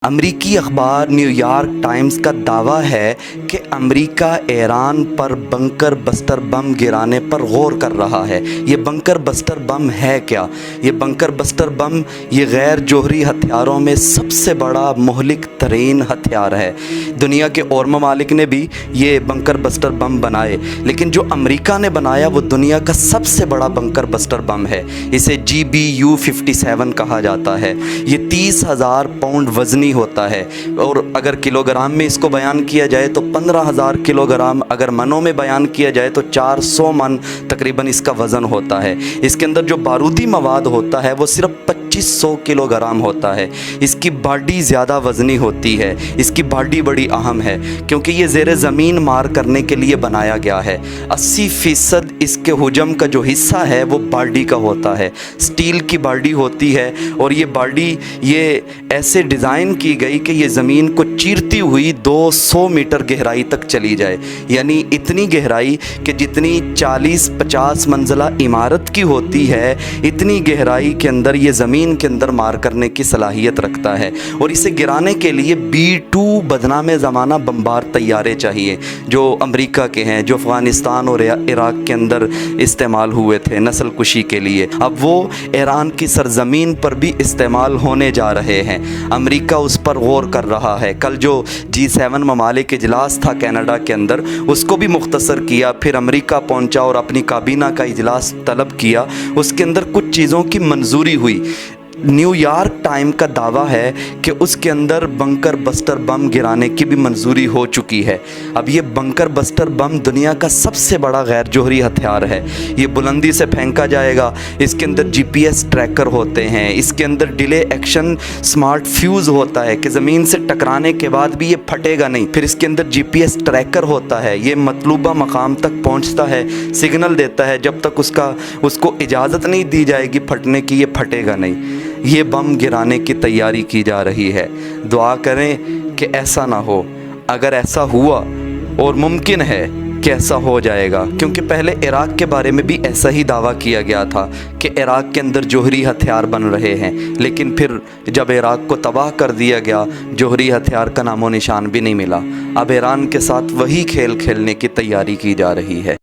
امریکی اخبار new York Times کا دعویٰ ہے کہ امریکہ ایران پر بنکر بسٹر بم گرانے پر غور کر رہا ہے۔ یہ بنکر بسٹر بم ہے کیا؟ یہ بنکر بسٹر بم یہ غیر جوہری ہتھیاروں میں سب سے بڑا مہلک ترین ہتھیار ہے۔ دنیا کے اور ممالک نے بھی یہ بنکر بسٹر بم بنائے، لیکن جو امریکہ نے بنایا وہ دنیا کا سب سے بڑا بنکر بسٹر بم ہے۔ اسے GBU-57 کہا جاتا ہے۔ یہ 30,000 پاؤنڈ وزنی ہوتا ہے، اور اگر کلو گرام میں اس کو بیان کیا جائے تو 15,000 کلو گرام، اگر منوں میں بیان کیا جائے تو 400 من تقریباً اس کا وزن ہوتا ہے۔ اس کے اندر جو بارودی مواد ہوتا ہے وہ صرف 2500 کلو گرام ہوتا ہے۔ اس کی باڈی زیادہ وزنی ہوتی ہے، اس کی باڈی بڑی اہم ہے کیونکہ یہ زیر زمین مار کرنے کے لیے بنایا گیا ہے۔ 80% اس کے حجم کا جو حصہ ہے وہ باڈی کا ہوتا ہے، سٹیل کی باڈی ہوتی ہے، اور یہ باڈی یہ ایسے ڈیزائن کی گئی کہ یہ زمین کو چیرتی ہوئی 200 میٹر گہرائی تک چلی جائے، یعنی اتنی گہرائی کہ جتنی 40-50 منزلہ عمارت کی ہوتی ہے اتنی گہرائی کے اندر یہ زمین کے اندر مار کرنے کی صلاحیت رکھتا ہے۔ اور اسے گرانے کے لیے B-2 بدنام زمانہ بمبار طیارے چاہیے، جو امریکہ کے ہیں، جو افغانستان اور عراق کے اندر استعمال ہوئے تھے نسل کشی کے لیے۔ اب وہ ایران کی سرزمین پر بھی استعمال ہونے جا رہے ہیں۔ امریکہ اس پر غور کر رہا ہے۔ کل جو G7 ممالک اجلاس تھا کینیڈا کے اندر، اس کو بھی مختصر کیا، پھر امریکہ پہنچا اور اپنی کابینہ کا اجلاس طلب کیا۔ اس کے اندر کچھ چیزوں کی منظوری ہوئی۔ نیو یارک ٹائم کا دعویٰ ہے کہ اس کے اندر بنکر بسٹر بم گرانے کی بھی منظوری ہو چکی ہے۔ اب یہ بنکر بسٹر بم دنیا کا سب سے بڑا غیر جوہری ہتھیار ہے۔ یہ بلندی سے پھینکا جائے گا، اس کے اندر GPS ٹریکر ہوتے ہیں، اس کے اندر ڈیلے ایکشن سمارٹ فیوز ہوتا ہے کہ زمین سے ٹکرانے کے بعد بھی یہ پھٹے گا نہیں۔ پھر اس کے اندر GPS ٹریکر ہوتا ہے، یہ مطلوبہ مقام تک پہنچتا ہے، سگنل دیتا ہے، جب تک اس کو اجازت نہیں دی جائے گی پھٹنے کی، یہ پھٹے گا نہیں۔ یہ بم گرانے کی تیاری کی جا رہی ہے۔ دعا کریں کہ ایسا نہ ہو۔ اگر ایسا ہوا، اور ممکن ہے کہ ایسا ہو جائے گا، کیونکہ پہلے عراق کے بارے میں بھی ایسا ہی دعویٰ کیا گیا تھا کہ عراق کے اندر جوہری ہتھیار بن رہے ہیں، لیکن پھر جب عراق کو تباہ کر دیا گیا جوہری ہتھیار کا نام و نشان بھی نہیں ملا۔ اب ایران کے ساتھ وہی کھیل کھیلنے کی تیاری کی جا رہی ہے۔